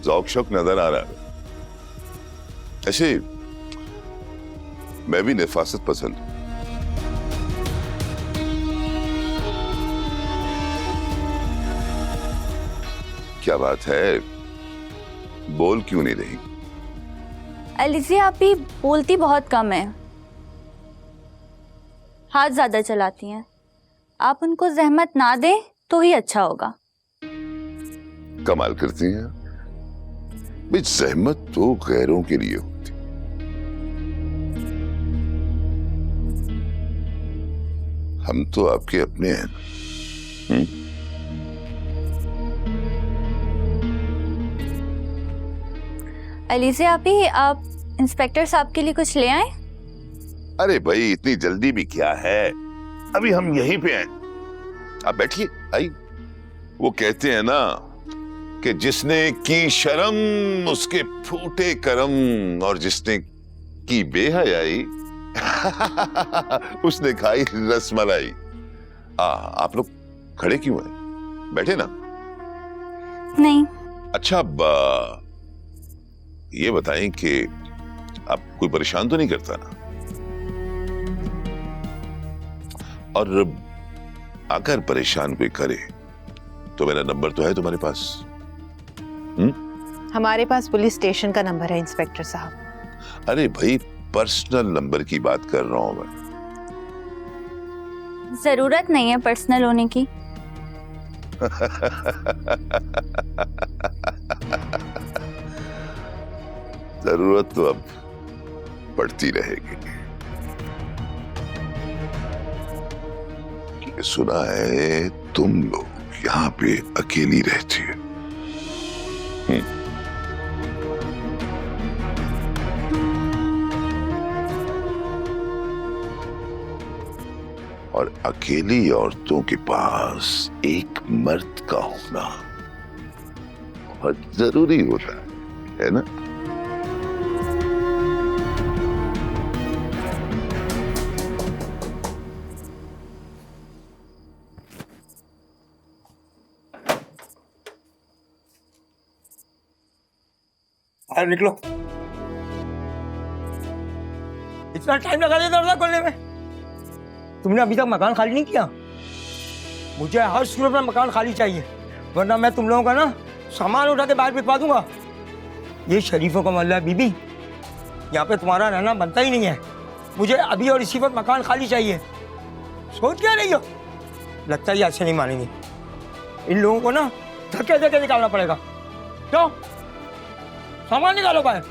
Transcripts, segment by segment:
ज़ौक शौक नजर आ रहा है। ऐसे मैं भी नफासत पसंद हूं। क्या बात है, बोल क्यों नहीं रही? एलिजिया आप भी बोलती बहुत कम है, हाथ ज्यादा चलाती हैं। आप उनको जहमत ना दें तो ही अच्छा होगा। कमाल करती हैं भाई, जहमत तो गैरों के लिए होती। हम तो आपके अपने हैं। एलिजिया आप इंस्पेक्टर साहब के लिए कुछ ले आए? अरे भाई इतनी जल्दी भी क्या है, अभी हम यहीं पे हैं। आप बैठिए, आई। वो कहते हैं ना कि जिसने की शर्म उसके फूटे करम, और जिसने की बेहयाई उसने खाई रसमलाई। आप लोग खड़े क्यों हैं? बैठे ना। नहीं। अच्छा, अब ये बताएं कि आप कोई परेशान तो नहीं करता ना? और अगर परेशान कोई करे तो मेरा नंबर तो है तुम्हारे पास। हमारे पास पुलिस स्टेशन का नंबर है इंस्पेक्टर साहब। अरे भाई, पर्सनल नंबर की बात कर रहा हूं मैं। जरूरत नहीं है पर्सनल होने की। जरूरत तो अब पड़ती रहेगी। ये सुना है तुम लोग यहाँ पे अकेली रहती है। और अकेली औरतों के पास एक मर्द का होना बहुत जरूरी होता है ना? अरे निकलो, इतना टाइम लगा दिया दरवाजा खोलने में। तुमने अभी तक मकान खाली नहीं किया? मुझे हर सूरत में मकान खाली चाहिए, वरना मैं तुम लोगों का ना सामान उठा के बाहर भिजवा दूंगा। ये शरीफों का मोहल्ला है बीबी, यहाँ पे तुम्हारा रहना बनता ही नहीं है। मुझे अभी और इसी वक्त मकान खाली चाहिए। सोच क्या रही हो? लगता है ये ऐसे नहीं मानेंगे। इन लोगों को ना धक्के धक्के निकालना पड़ेगा। क्यों? सामान निकालो बाहर।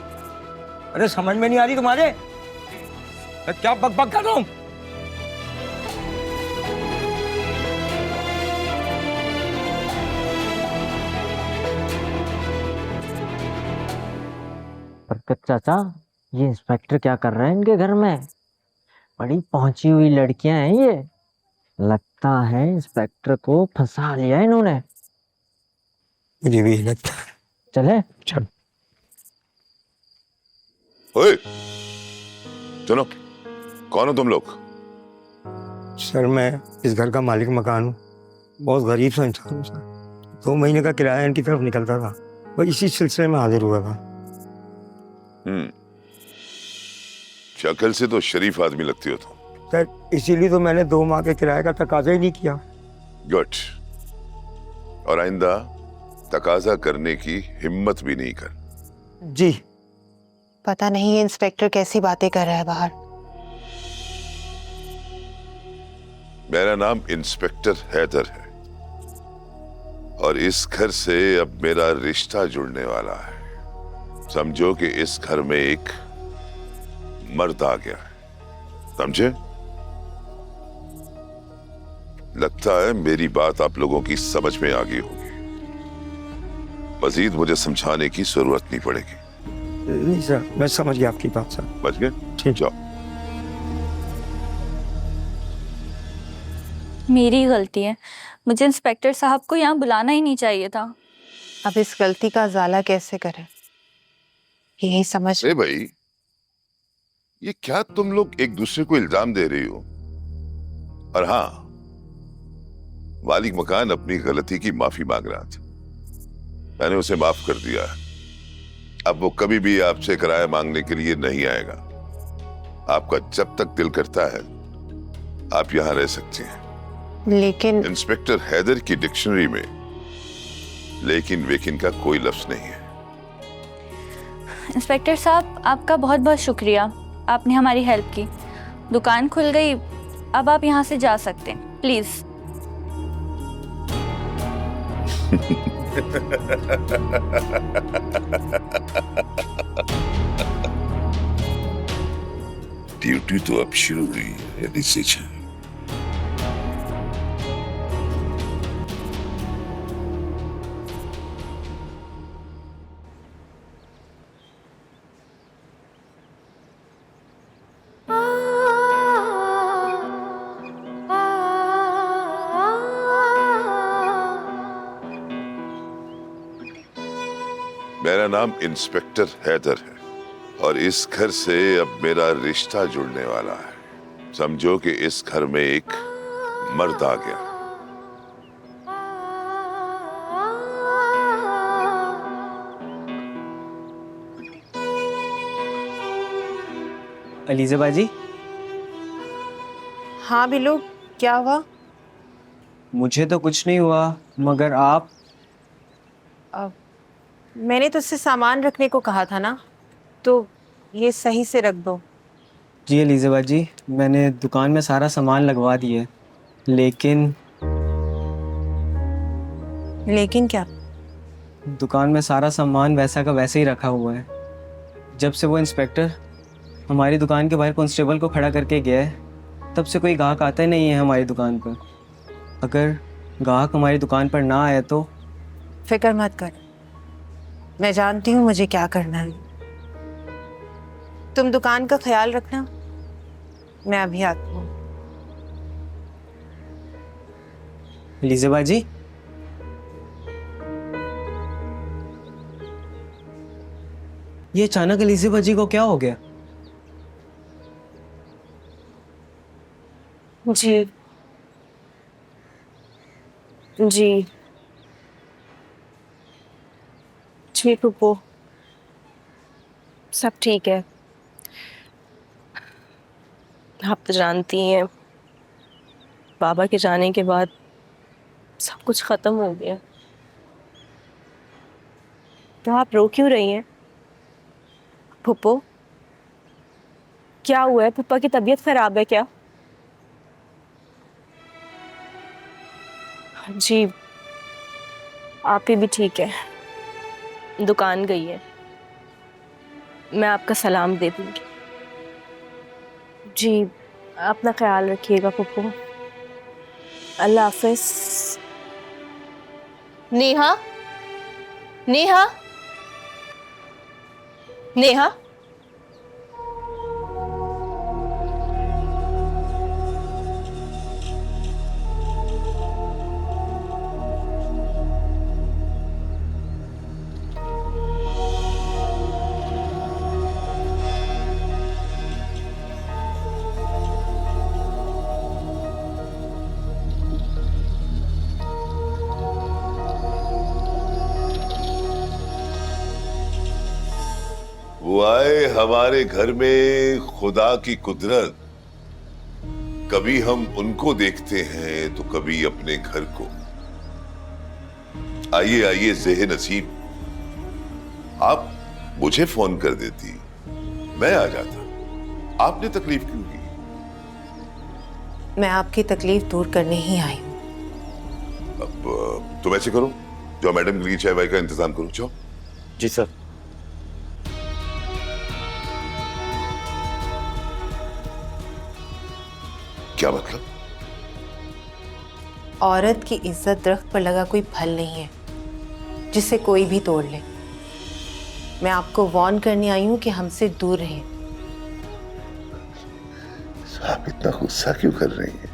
अरे समझ में नहीं आ रही तुम्हारे? मैं क्या बक बक कर रहा हूं? बरकत चाचा, ये इंस्पेक्टर क्या कर रहे हैं इनके घर में? बड़ी पहुंची हुई लड़कियां हैं ये। लगता है इंस्पेक्टर को फंसा लिया इन्होंने। मुझे भी लगता है। चले चल। ओए, सुनो, कौन हो तुम लोग? सर, मैं इस घर का मालिक मकान हूँ। बहुत गरीब सा इंसान हूँ सर। 2 महीने का किराया इनकी तरफ निकलता था, वही इसी सिलसिले में हाजिर हुआ था। शक्ल से तो शरीफ आदमी लगती हो तुम। सर, इसीलिए तो मैंने 2 माह के किराए का तकाजा ही नहीं किया। गुड। और आइंदा तकाजा करने की हिम्मत भी नहीं कर। जी। पता नहीं ये इंस्पेक्टर कैसी बातें कर रहा है बाहर। मेरा नाम इंस्पेक्टर हैदर है, और इस घर से अब मेरा रिश्ता जुड़ने वाला है। समझो कि इस घर में एक मर्द आ गया है, समझे? लगता है मेरी बात आप लोगों की समझ में आ गई होगी। मजीद मुझे समझाने की जरूरत नहीं पड़ेगी। नहीं सर, मैं समझ गया आपकी बात सर। समझ गए? ठीक। जाओ। मेरी गलती है, मुझे इंस्पेक्टर साहब को यहाँ बुलाना ही नहीं चाहिए था। अब इस गलती का उजाला कैसे करें, यही समझ। अरे भाई, ये क्या तुम लोग एक दूसरे को इल्जाम दे रही हो? और हाँ, मालिक मकान अपनी गलती की माफी मांग रहा था, मैंने उसे माफ कर दिया है। अब वो कभी भी आपसे किराया मांगने के लिए नहीं आएगा। आपका जब तक दिल करता है आप यहां रह सकते हैं। लेकिन इंस्पेक्टर हैदर की डिक्शनरी में लेकिन वेकिन का कोई लफ्ज नहीं है। इंस्पेक्टर साहब, आपका बहुत बहुत शुक्रिया, आपने हमारी हेल्प की। दुकान खुल गई, अब आप यहाँ से जा सकते हैं, प्लीज। ड्यूटी तो अब शुरू हुई है एलिसेज। मेरा नाम इंस्पेक्टर हैदर है और इस घर से अब मेरा रिश्ता जुड़ने वाला है। समझो कि इस घर में एक मर्द आ गया। अलीज़ा बाजी, हाँ बिल्लू, क्या हुआ? मुझे तो कुछ नहीं हुआ, मगर आप मैंने तुझसे सामान रखने को कहा था ना, तो ये सही से रख दो। जी अलीज़ा बाजी, मैंने दुकान में सारा सामान लगवा दिया, लेकिन क्या? दुकान में सारा सामान वैसा का वैसे ही रखा हुआ है। जब से वो इंस्पेक्टर हमारी दुकान के बाहर कांस्टेबल को खड़ा करके गया है, तब से कोई ग्राहक आता ही नहीं है हमारी दुकान पर। अगर ग्राहक हमारी दुकान पर ना आए तो? फिक्र मत कर, मैं जानती हूँ मुझे क्या करना है। तुम दुकान का ख्याल रखना, मैं अभी आती हूँ। अलीज़ा बाजी, ये अचानक अलीज़ा बाजी को क्या हो गया? जी जी जी पप्पू, सब ठीक है। आप तो जानती हैं, बाबा के जाने के बाद सब कुछ ख़त्म हो गया। तो आप रो क्यों रही हैं पप्पू? क्या हुआ है? पप्पा की तबीयत खराब है क्या? जी, आप ही भी ठीक है, दुकान गई है। मैं आपका सलाम दे दूंगी। जी, अपना ख्याल रखिएगा पप्पू। अल्लाह हाफिज। नेहा, नेहा, नेहा, वो आए हमारे घर में खुदा की कुदरत। कभी हम उनको देखते हैं तो कभी अपने घर को। आइए आइए ज़ेह नसीब, आप मुझे फोन कर देती, मैं आ जाता। आपने तकलीफ क्यों की? मैं आपकी तकलीफ दूर करने ही आई हूँ। अब तुम ऐसे करो, जो मैडम के लिए चाय वाय का इंतजाम करो। जाओ। जी सर। क्या मतलब? औरत की इज्जत दरख्त पर लगा कोई फल नहीं है जिसे कोई भी तोड़ ले। मैं आपको वार्न करने आई हूं कि हमसे दूर रहें। आप इतना गुस्सा क्यों कर रही हैं?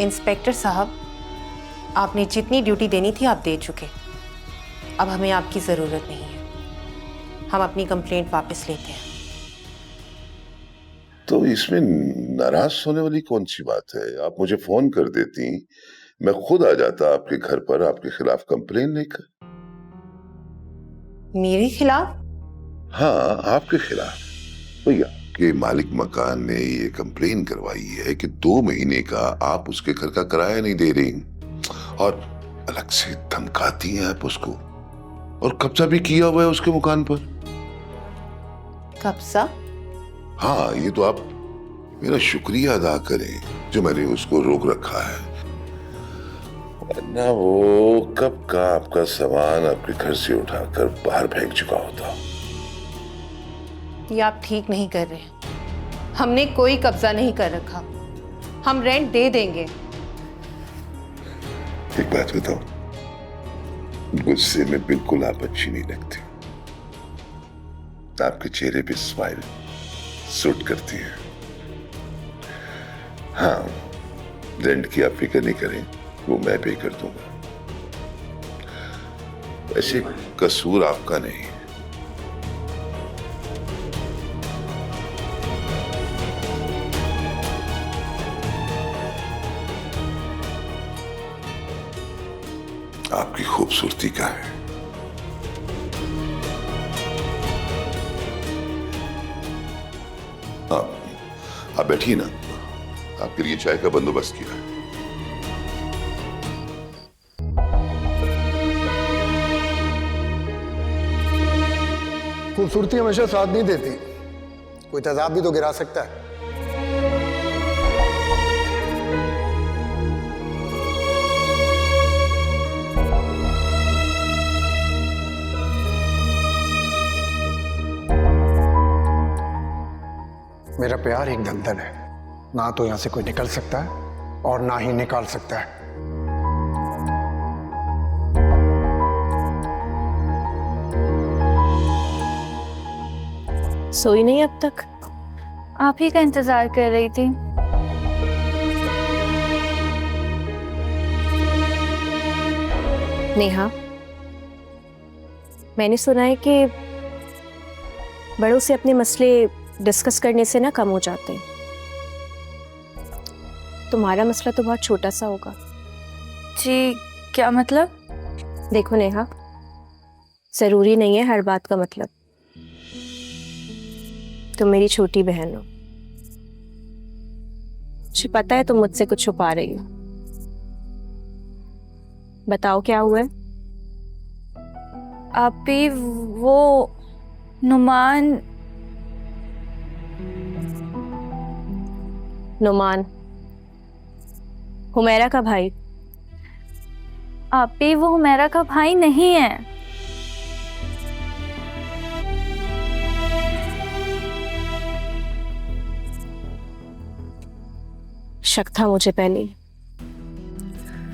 इंस्पेक्टर साहब, आपने जितनी ड्यूटी देनी थी आप दे चुके। अब हमें आपकी जरूरत नहीं है। हम अपनी कंप्लेंट वापस लेते हैं। तो इसमें नाराज होने वाली कौन सी बात है? आप मुझे फोन कर देती, मैं खुद आ जाता आपके घर पर आपके खिलाफ कंप्लेन लेकर। मेरे खिलाफ? हाँ, आपके खिलाफ। भैया के मालिक मकान ने ये कंप्लेन करवाई है कि 2 महीने का आप उसके घर का किराया नहीं दे रही और अलग से धमकाती हैं आप उसको, और कब्जा भी किया हुआ है उसके मकान पर। कब्जा? हाँ, ये तो आप मेरा शुक्रिया अदा करें जो मैंने उसको रोक रखा है, वरना वो कब का आपका सामान आपके घर से उठाकर बाहर फेंक चुका होता। ये आप ठीक नहीं कर रहे। हमने कोई कब्जा नहीं कर रखा, हम रेंट दे देंगे। एक बात बताओ, गुस्से में बिल्कुल आप अच्छी नहीं लगती। आपके चेहरे पे स्माइल सूट करती है। हाँ, रेंट की आप फिक्र नहीं करें, वो मैं पे कर दूंगा। ऐसे कसूर आपका नहीं। आपकी खूबसूरती का है। आप बैठिए ना, आपके लिए चाय का बंदोबस्त किया है। खूबसूरती हमेशा साथ नहीं देती, कोई तेजाब भी तो गिरा सकता है। मेरा प्यार एक बंधन है, ना तो यहां से कोई निकल सकता है और ना ही निकाल सकता है। सोई नहीं अब तक? आप ही का इंतजार कर रही थी। नेहा, मैंने सुना है कि बड़ों से अपने मसले डिस्कस करने से ना कम हो जाते हैं। तुम्हारा मसला तो बहुत छोटा सा होगा। जी, क्या मतलब? देखो नेहा, जरूरी नहीं है हर बात का मतलब। तुम मेरी छोटी बहन हो, मुझे पता है तुम मुझसे कुछ छुपा रही हो। बताओ क्या हुआ है? आप भी वो नुमान हुमैरा का भाई? आप भी वो हुमैरा का भाई नहीं है। शक था मुझे पहले।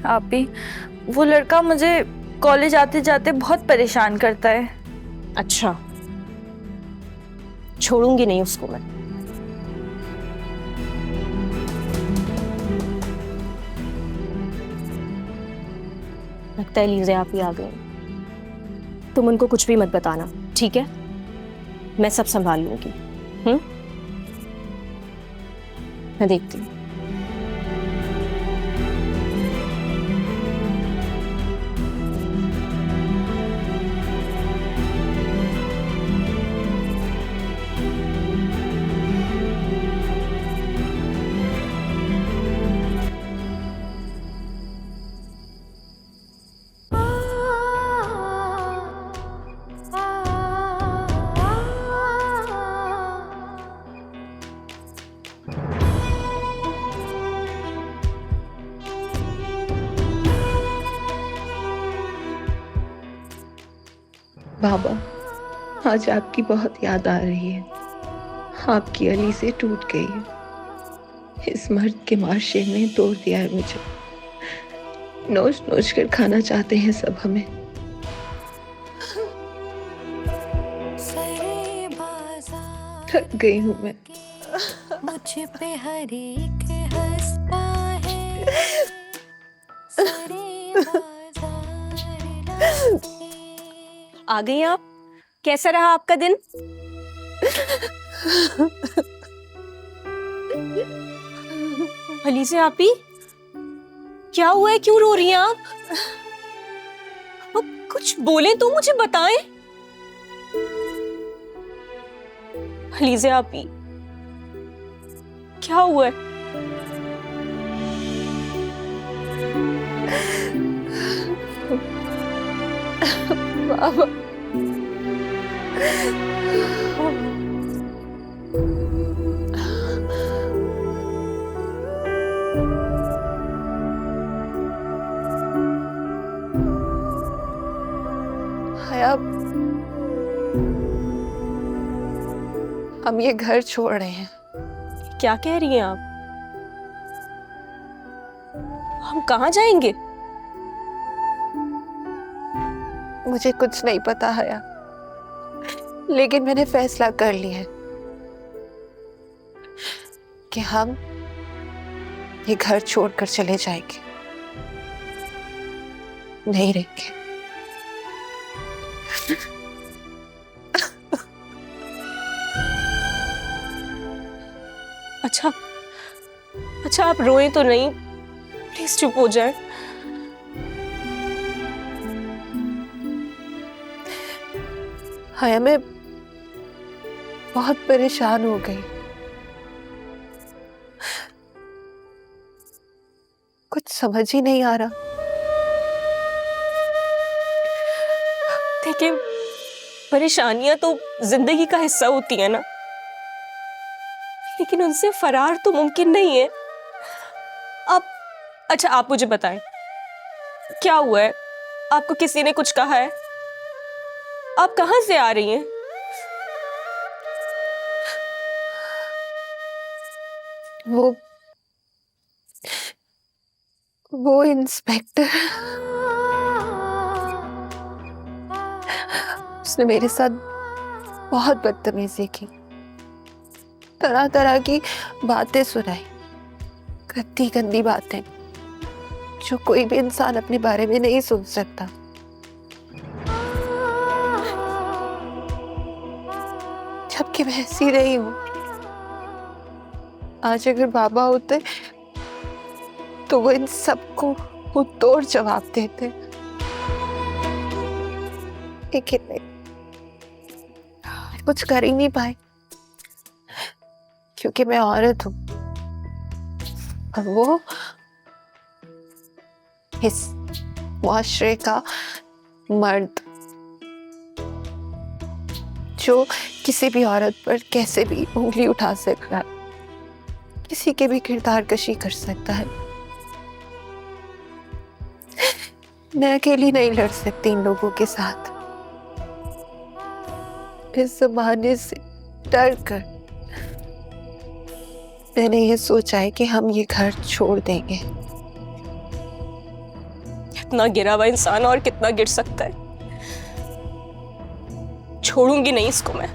आप भी वो लड़का मुझे कॉलेज आते जाते बहुत परेशान करता है। अच्छा, छोड़ूंगी नहीं उसको मैं। लगता है लीजे आप ही आ गए। तुम उनको कुछ भी मत बताना, ठीक है? मैं सब संभाल लूंगी। मैं देखती हूँ। बाबा, आज आपकी बहुत याद आ रही है। आपकी अली से टूट गई है। इस मर्द के माशे ने तोड़ दिया है मुझे। नोच नोच कर खाना चाहते हैं सब हमें। थक गई हूँ मैं। मुझ पे हर एक हंसता है। आ गई आप? कैसा रहा आपका दिन? अलीज़ा आपी, क्या हुआ है? क्यों रो रही हैं आप? अब कुछ बोले तो मुझे बताएं। अलीज़े आप ही, क्या हुआ है? बाबा, हया, हम ये घर छोड़ रहे हैं। क्या कह रही हैं आप? हम कहाँ जाएंगे? मुझे कुछ नहीं पता हया, लेकिन मैंने फैसला कर लिया है कि हम ये घर छोड़कर चले जाएंगे, नहीं रहेंगे। अच्छा, अच्छा आप रोएं तो नहीं, प्लीज चुप हो जाए। हया, मैं बहुत परेशान हो गई। कुछ समझ ही नहीं आ रहा। देखिए, परेशानियां तो जिंदगी का हिस्सा होती है ना, लेकिन उनसे फरार तो मुमकिन नहीं है। अच्छा आप मुझे बताएं, क्या हुआ है? आपको किसी ने कुछ कहा है? आप कहां से आ रही हैं? वो इंस्पेक्टर, उसने मेरे साथ बहुत बदतमीजी की, तरह तरह की बातें सुनाई, गंदी गंदी बातें जो कोई भी इंसान अपने बारे में नहीं सुन सकता। जबकि मैं ऐसी रही हूं। आज अगर बाबा होते तो वो इन सबको मुंह तोड़ जवाब देते, लेकिन नहीं, कुछ कर ही नहीं पाए क्योंकि मैं औरत हूं और वो इस मुआशरे का मर्द जो किसी भी औरत पर कैसे भी उंगली उठा सकता है, किसी के भी किरदार कशी कर सकता है। मैं अकेली नहीं लड़ सकती इन लोगों के साथ। इस जमाने से डर कर मैंने ये सोचा है कि हम ये घर छोड़ देंगे। कितना गिरा हुआ इंसान और कितना गिर सकता है। छोड़ूंगी नहीं इसको मैं।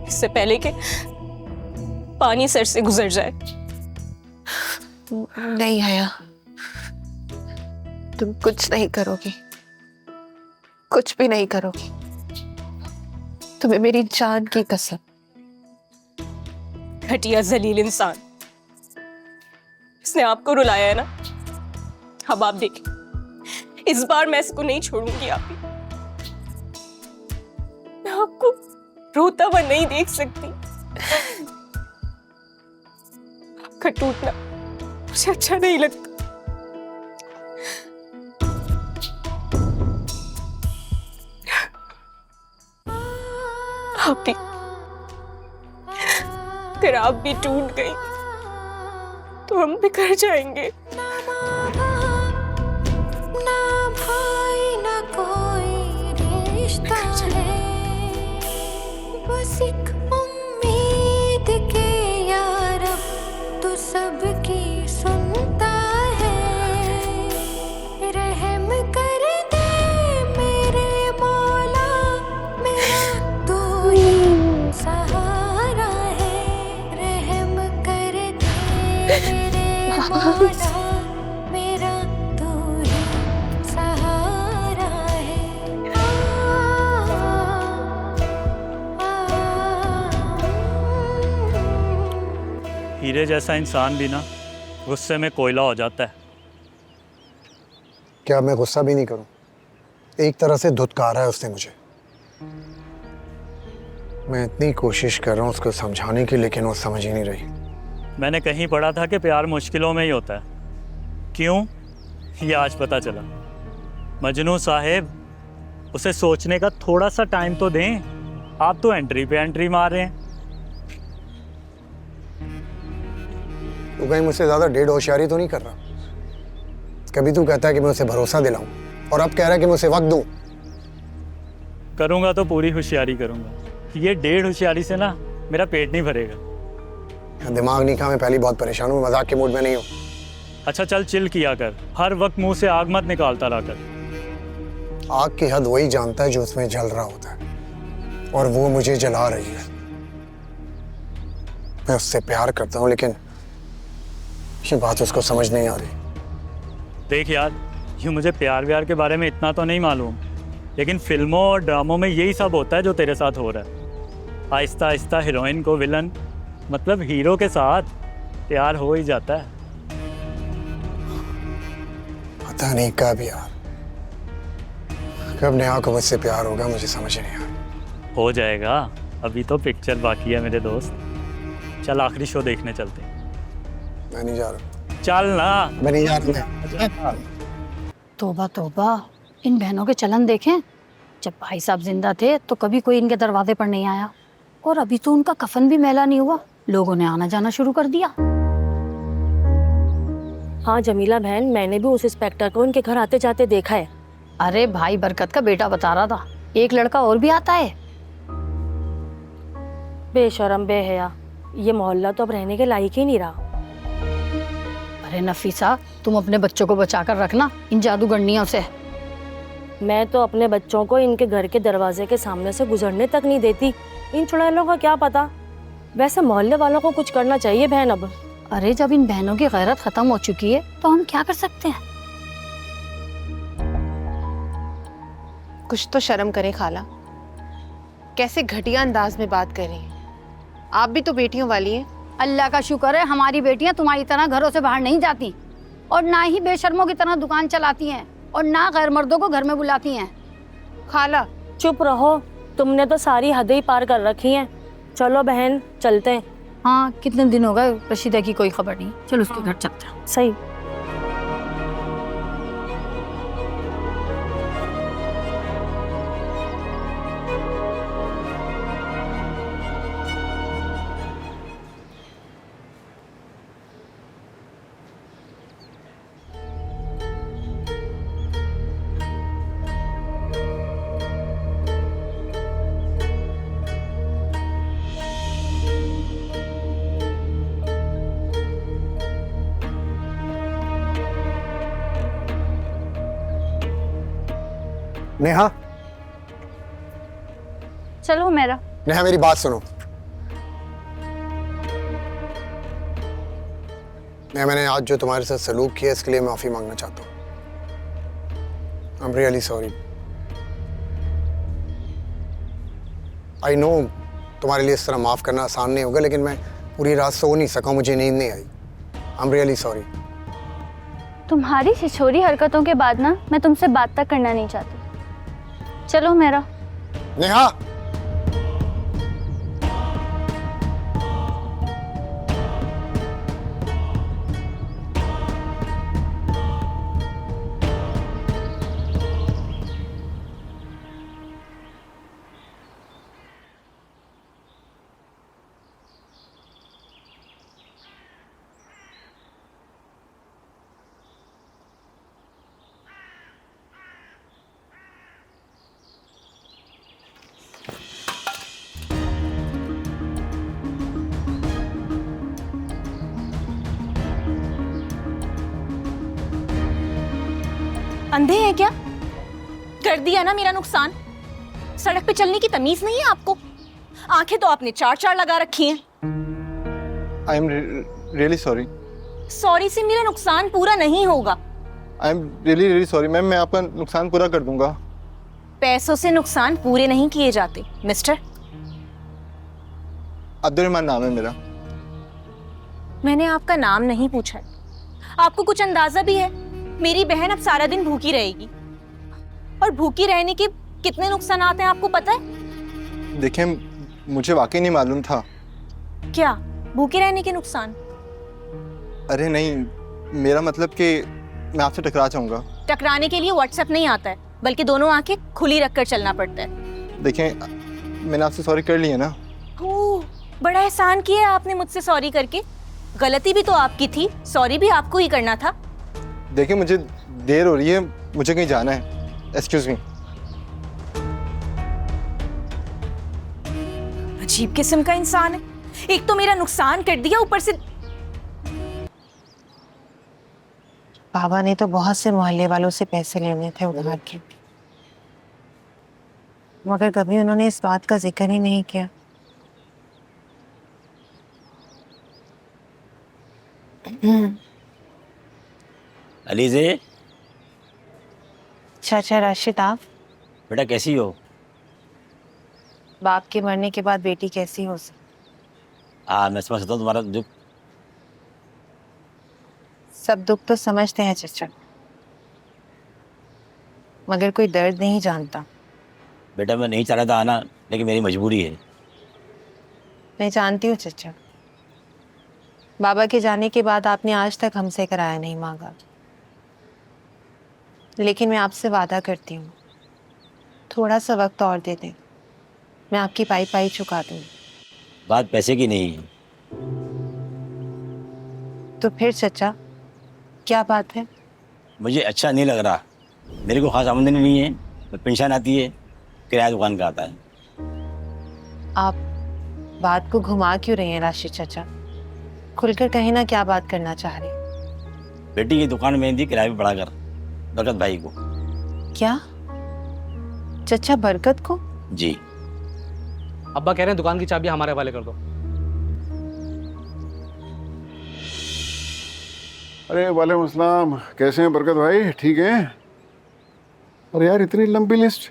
इससे पहले कि पानी सर से गुजर जाए। नहीं हया, तुम कुछ नहीं करोगी, कुछ भी नहीं करोगी। तुम्हें मेरी जान की कसम। घटिया जलील इंसान, इसने आपको रुलाया है ना। अब आप देखिए, इस बार मैं इसको नहीं छोड़ूंगी। आप ही, मैं आपको रोता हुआ नहीं देख सकती। आपका टूटना मुझे अच्छा नहीं लगता। आप भी, अगर आप भी टूट गई तो हम बिखर जाएंगे। ना भाई ना कोई रिश्ता है, बस एक उम्मीद के यार तू सबकी सुनता है। रहम कर दे मेरे मौला, मेरा तू ही सहारा है। रहम कर दे मेरे मौला, मेरा तू ही सहारा है। हीरे जैसा इंसान भी ना गुस्से में कोयला हो जाता है। क्या मैं गुस्सा भी नहीं करूं? एक तरह से धुतकारा है उसने मुझे। मैं इतनी कोशिश कर रहा हूँ उसको समझाने की, लेकिन वो समझ ही नहीं रही। मैंने कहीं पढ़ा था कि प्यार मुश्किलों में ही होता है। क्यों, ये आज पता चला। मजनू साहेब, उसे सोचने का थोड़ा सा टाइम तो दें। आप तो एंट्री पे एंट्री मार रहे हैं। तू कहीं मुझसे ज्यादा डेढ़ होशियारी तो नहीं कर रहा? कभी तू कहता है कि मैं उसे भरोसा दिलाऊं, और अब कह रहा है कि मैं उसे वक्त दूं। करूँगा तो पूरी होशियारी करूँगा। ये डेढ़ होशियारी से ना मेरा पेट नहीं भरेगा। दिमाग नहीं खा, मैं पहले बहुत परेशान हूँ, मजाक के मूड में नहीं हूँ। अच्छा चल, चिल किया कर। हर वक्त मुंह से आग मत निकालता रहा कर। आग की हद वही जानता है जो उसमें जल रहा होता है, और वो मुझे जला रही है। मैं उससे प्यार करता हूँ, लेकिन ये बात उसको समझ नहीं आ रही। देख यार, यूँ मुझे प्यार व्यार के बारे में इतना तो नहीं मालूम, लेकिन फिल्मों और ड्रामों में यही सब होता है जो तेरे साथ हो रहा है। आहिस्ता आहिस्ता हीरोइन को विलन, मतलब हीरो के साथ प्यार हो ही जाता है। पता नहीं कब यार, कब नेहा को मुझसे प्यार होगा, मुझे समझ नहीं आ रहा। हो जाएगा, अभी तो पिक्चर बाकी है मेरे दोस्त। चल आखिरी शो देखने चलते हैं। मैं नहीं जा रहा। चल ना। मैं नहीं जा रहा। तौबा तौबा, इन बहनों के चलन देखें। जब भाई साहब जिंदा थे तो कभी कोई इनके दरवाजे पर नहीं आया, और अभी तो उनका कफन भी मैला नहीं हुआ, लोगों ने आना जाना शुरू कर दिया। हाँ जमीला बहन, मैंने भी उस इंस्पेक्टर को इनके घर आते जाते देखा है। अरे भाई बरकत का बेटा बता रहा था, एक लड़का और भी आता है। बेशरम बेहया, ये मोहल्ला तो अब रहने के लायक ही नहीं रहा। अरे नफीसा, तुम अपने बच्चों को बचा कर रखना इन जादूगरनियों से। मैं तो अपने बच्चों को इनके घर के दरवाजे के सामने से गुजरने तक नहीं देती। इन चुड़ैलों का क्या पता। वैसे मोहल्ले वालों को कुछ करना चाहिए बहन अब। अरे जब इन बहनों की गैरत खत्म हो चुकी है तो हम क्या कर सकते हैं? कुछ तो शर्म करें खाला, कैसे घटिया अंदाज में बात कर रही हैं। आप भी तो बेटियों वाली हैं। अल्लाह का शुक्र है हमारी बेटियां तुम्हारी तरह घरों से बाहर नहीं जाती, और ना ही बेशर्मों की तरह दुकान चलाती हैं, और ना गैर मर्दों को घर में बुलाती हैं। खाला चुप रहो, तुमने तो सारी हदें ही पार कर रखी हैं। चलो बहन चलते हैं। हाँ, कितने दिन हो गए रशीदा की कोई खबर नहीं। चलो उसके घर चलते हैं। सही। नेहा, चलो मेरा। नेहा मेरी बात सुनो। नेहा, मैंने आज जो तुम्हारे साथ सलूक किया इसके लिए माफी मांगना चाहता हूँ। आई am really sorry. I know तुम्हारे लिए इस तरह माफ करना आसान नहीं होगा, लेकिन मैं पूरी रात सो नहीं सका, मुझे नींद नहीं आई। I am really sorry. तुम्हारी छिछोरी हरकतों के बाद ना मैं तुमसे बात तक करना नहीं चाहती। चलो मेरा। नेहा, अंधे हैं क्या? कर दिया ना मेरा नुकसान। सड़क पे चलने की तमीज नहीं है आपको? आंखें तो आपने चार चार लगा रखी हैं। आई एम रियली सॉरी। सॉरी से मेरा नुकसान पूरा नहीं होगा। आई एम रियली सॉरी मैम, मैं आपका नुकसान पूरा कर दूंगा। पैसों से नुकसान पूरे नहीं किए जाते मिस्टर। अब्दुर्रहमान नाम है मेरा। मैंने आपका नाम नहीं पूछा। आपको कुछ अंदाजा भी है मेरी बहन अब सारा दिन भूखी रहेगी, और भूखी रहने के कितने नुकसान आते हैं आपको पता है? देखिए, मुझे वाकई नहीं मालूम था। क्या भूखे रहने के नुकसान? अरे नहीं, मेरा मतलब कि मैं आपसे टकरा जाऊंगा। टकराने के लिए व्हाट्सएप नहीं आता है, बल्कि दोनों आंखें खुली रखकर चलना पड़ता है। देखें, मैंने आपसे सॉरी कर लिया ना। ओह, बड़ा एहसान किया आपने मुझसे सॉरी करके। गलती भी तो आपकी थी, सॉरी भी आपको ही करना था। देखिए, मुझे देर हो रही है, मुझे कहीं जाना है। Excuse me. अजीब किस्म का इंसान है, एक तो मेरा नुकसान कर दिया, ऊपर से बाबा ने तो बहुत से मोहल्ले वालों से पैसे लेने थे उधार के, मगर कभी उन्होंने इस बात का जिक्र ही नहीं किया। अलीज़े, चाचा राशिद, आप बेटा कैसी हो? बाप के मरने के बाद बेटी कैसी हो सकती? मैं समझ सकता हूँ तुम्हारा दुख। सब दुख तो समझते हैं चाचा, मगर कोई दर्द नहीं जानता। बेटा मैं नहीं चाह रहा था आना, लेकिन मेरी मजबूरी है। मैं जानती हूँ चाचा, बाबा के जाने के बाद आपने आज तक हमसे किराया नहीं मांगा, लेकिन मैं आपसे वादा करती हूँ, थोड़ा सा वक्त और दे दें, मैं आपकी पाई पाई चुका दूँगी। बात पैसे की नहीं है। तो फिर चाचा क्या बात है? मुझे अच्छा नहीं लग रहा, मेरे को खास आमदनी नहीं है, पेंशन आती है, किराया दुकान का आता है। आप बात को घुमा क्यों रहे हैं राशिद चाचा? खुलकर कहीं ना क्या बात करना चाह रहे? बेटी की दुकान में दी किराया भी बढ़ा कर बरकत भाई को। क्या चाचा, बरकत को? जी। अब्बा कह रहे हैं दुकान की चाबी हमारे हवाले कर दो। अरे वालेकुम अस्सलाम, कैसे हैं बरकत भाई? ठीक हैं? अरे यार, इतनी लंबी लिस्ट,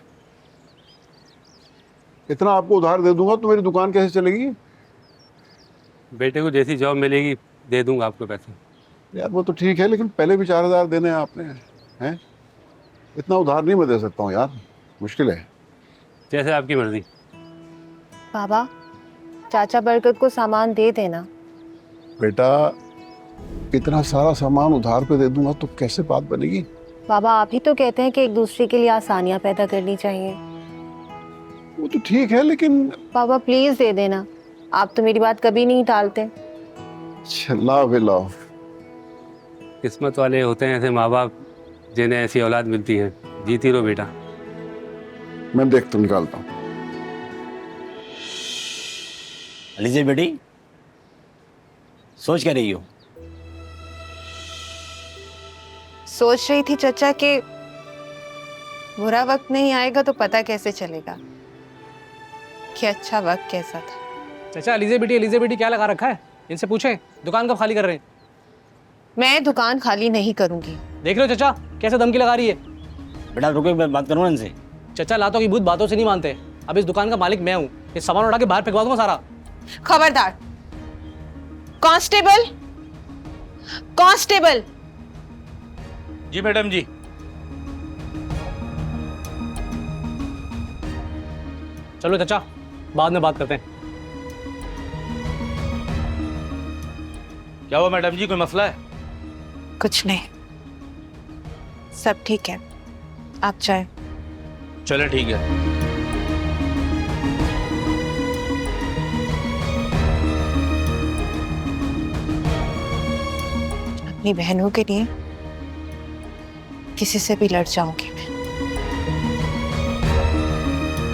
इतना आपको उधार दे दूंगा तो मेरी दुकान कैसे चलेगी? बेटे को जैसी जॉब मिलेगी दे दूंगा आपको पैसे। यार वो तो ठीक है, लेकिन पहले भी 4,000 देने हैं आपने, हैं? इतना उधार नहीं मैं दे सकता हूँ यार, मुश्किल है। जैसे आपकी मर्जी। बाबा, चाचा बरकत को सामान दे देना। बेटा, इतना सारा सामान उधार पे दे दूंगा तो कैसे बात बनेगी? बाबा, आप ही तो कहते हैं कि एक दूसरे के लिए आसानियां पैदा करनी चाहिए। वो तो ठीक है, लेकिन बाबा प्लीज दे देना, आप तो मेरी बात कभी नहीं टालते। लाओ। किस्मत वाले होते हैं ऐसे माँ बाप जिन्हें ऐसी औलाद मिलती है। जीती रहो बेटा। मैं देखता हूँ, निकालता हूँ। अलीज़े बेटी, सोच क्या रही हो? सोच रही थी चाचा कि बुरा वक्त नहीं आएगा तो पता कैसे चलेगा कि अच्छा वक्त कैसा था। चाचा अलीज़े बेटी क्या लगा रखा है? इनसे पूछें दुकान कब खाली कर रहे हैं। मैं दुकान खाली नहीं करूंगी। देख रहे हो चाचा कैसे धमकी लगा रही है? बेटा रुको, मैं बात करूँ इनसे। चाचा लातों की भूत बातों से नहीं मानते। अब इस दुकान का मालिक मैं हूँ, इस सामान उठा के बाहर फेंकवा दूंगा सारा। खबरदार! Constable, constable! जी मैडम जी। चलो चाचा, बाद में बात करते हैं। क्या हुआ मैडम जी, कोई मसला है? कुछ नहीं, सब ठीक है, आप चाहे। चलो ठीक है। अपनी बहनों के लिए किसी से भी लड़ जाऊंगी मैं।